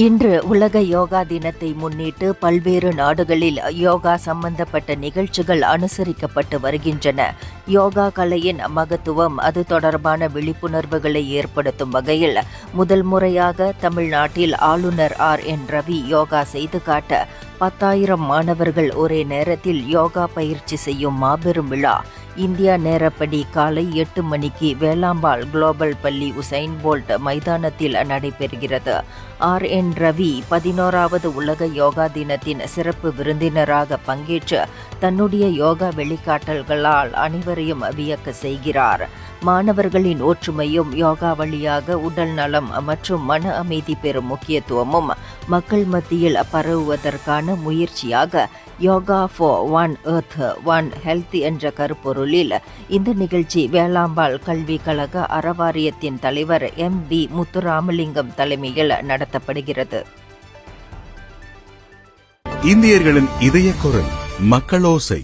இன்று உலக யோகா தினத்தை முன்னிட்டு பல்வேறு நாடுகளில் யோகா சம்பந்தப்பட்ட நிகழ்ச்சிகள் அனுசரிக்கப்பட்டு வருகின்றன. யோகா கலையின் மகத்துவம், அது தொடர்பான விழிப்புணர்வுகளை ஏற்படுத்தும் வகையில் முதல் முறையாக தமிழ்நாட்டில் ஆளுநர் RN ரவி யோகா செய்து காட்ட 10,000 மாணவர்கள் ஒரே நேரத்தில் யோகா பயிற்சி செய்யும் மாபெரும் விழா இந்தியா நேரப்படி காலை 8 மணிக்கு வேலாம்பாள் குளோபல் பள்ளி உசைன் போல்ட் மைதானத்தில் நடைபெறுகிறது. RN ரவி 11வது உலக யோகா தினத்தின் சிறப்பு விருந்தினராக பங்கேற்று தன்னுடைய யோகா வெளிக்காட்டல்களால் அனைவரையும் வியக்க செய்கிறார். மாணவர்களின் ஒற்றுமையும், யோகா வழியாக உடல் நலம் மற்றும் மன அமைதி பெறும் முக்கியத்துவமும் மக்கள் மத்தியில் பரவுவதற்கான முயற்சியாக yoga for one earth one health என்ற கருப்பொருளில் இந்த நிகழ்ச்சி வேலாம்பாள் கல்விக் கழக அறவாரியத்தின் தலைவர் MB முத்துராமலிங்கம் தலைமையில் நடத்தப்படுகிறது. இந்தியர்களின் இதய குரல் மக்களோசை.